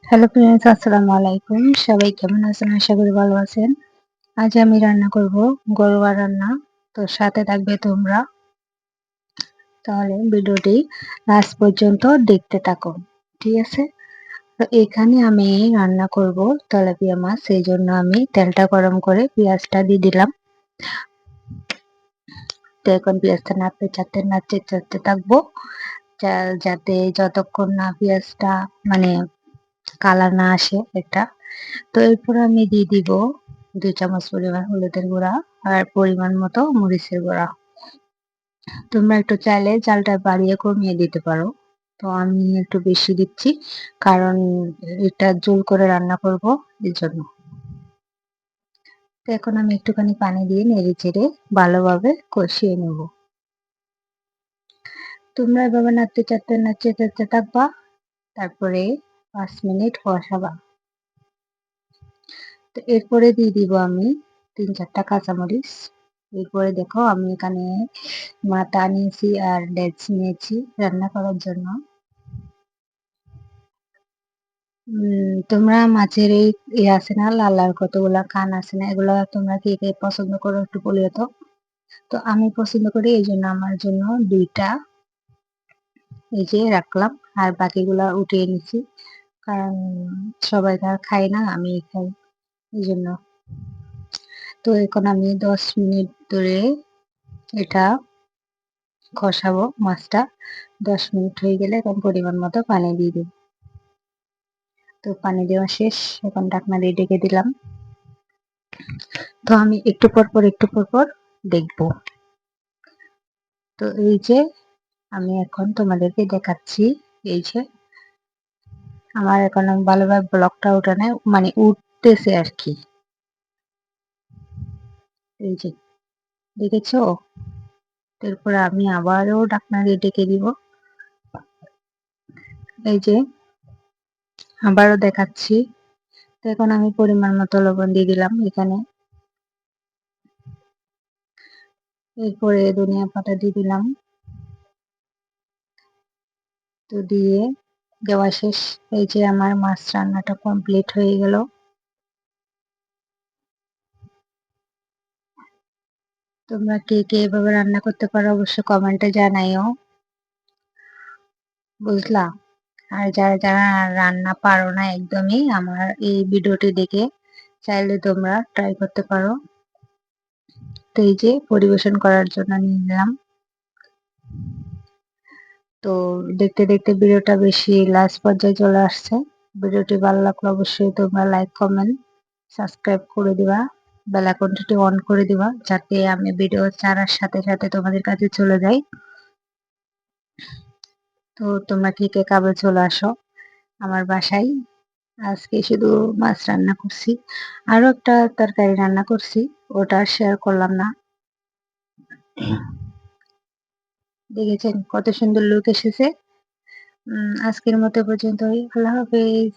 Hello friends, আসসালামু আলাইকুম। সবাই কেমন আছেন? আশা করি ভালো আছেন। আজ আমি রান্না করব গরুয়া রান্না। তো সাথে থাকবে তোমরা। তাহলে ভিডিওটি লাস্ট পর্যন্ত দেখতে থাকো। ঠিক আছে? তো এখানে আমি রান্না করব তেলাপিয়া মাছ। সেই জন্য আমি তেলটা গরম করে পেঁয়াজটা দিয়ে দিলাম। তো এখন পেঁয়াজটা নাড়তে থাকবো যাতে যতক্ষণ না পেঁয়াজটা মানে কালার না আসে একটা। তো এরপর আমি দিয়ে দিব 2 চামচ পরিমাণ হলুদের গুঁড়া আর পরিমাণ মতো মরিচের গুঁড়া। তোমরা একটু চাইলে চালটা বাড়িয়ে কমিয়ে দিতে পারো। তো আমি একটু বেশি দিচ্ছি কারণ এটা ঝোল করে রান্না করব এর জন্য। তো এখন আমি একটুখানি পানি দিয়ে নেড়ে চেড়ে ভালোভাবে কষিয়ে নেব। তোমরা এভাবে নাড়তে চাড়তে থাকবা। তারপরে 5 মিনিট কষাবা। তো এরপরে দিয়ে দিব আমি 3-4টা কাঁচামরিচ। এরপরে দেখো আমি এখানে মাথা নিয়েছি আর লেজ নিয়েছি রান্না করার জন্য। তোমরা মাছের এই আছে না, লাল লাল কতগুলা কান আছে না, এগুলা তোমরা কে কে পছন্দ করো একটু বলিও তো। তো আমি পছন্দ করি, এই জন্য আমার জন্য 2টা এই যে রাখলাম আর বাকিগুলা উঠিয়ে নিছি, কারণ সবাই তো আর খায় না, আমি খাই এই জন্য। তো এখন আমি 10 মিনিট ধরে এটা কষাবো মাছটা। 10 মিনিট হয়ে গেলে এখন পরিমাণ মতো পানি দিয়ে দেব। তো পানি দেওয়া শেষ, এখন ঢাকনা দিয়ে ঢেকে দিলাম। তো আমি একটু পর পর দেখবো। তো এই যে আমি এখন তোমাদেরকে দেখাচ্ছি, এই যে আমার এখন ভালোভাবে ব্লকটা ওঠে না, মানে উঠতেছে আর কি। এই যে দেখেছো? এরপরে আমি আবারও ঢাকনা দিয়ে ঢেকে দিব। এই যে আবারও দেখাচ্ছি। তো এখন আমি পরিমাণ মতো লবণ দিয়ে দিলাম এখানে। এরপরে ধনিয়া পাতা দিয়ে দিলাম। তো দিয়ে দেওয়া শেষ। এই যে আমার মাছ রান্নাটা কমপ্লিট হয়ে গেল। তোমরা কে কে এভাবে রান্না করতে পারো অবশ্যই কমেন্টে জানাইও, বুঝলা? আর যারা যারা রান্না পারো না একদমই, আমার এই ভিডিওটি দেখে চাইলে তোমরা ট্রাই করতে পারো। তো এই যে পরিবেশন করার জন্য নিয়ে নিলাম। তো দেখতে দেখতে ভিডিওটা বেশি লাস্ট পর্যায়ে চলে আসছে। ভিডিওটি ভালো লাগলে অবশ্যই তোমরা লাইক কমেন্ট সাবস্ক্রাইব করে দিবা, বেল আইকনটি অন করে দিবা যাতে আমি ভিডিও ছাড়ার সাথে সাথে তোমাদের কাছে চলে যাই। তো তোমরা কে কে কবে চলে আসো আমার বাসায়। আজকে শুধু মাছ রান্না করছি, আরো একটা তরকারি রান্না করছি, ওটা শেয়ার করলাম না। দেখেছেন কত সুন্দর লুক এসেছে। আজকের মতো পর্যন্তই। আল্লাহ হাফেজ।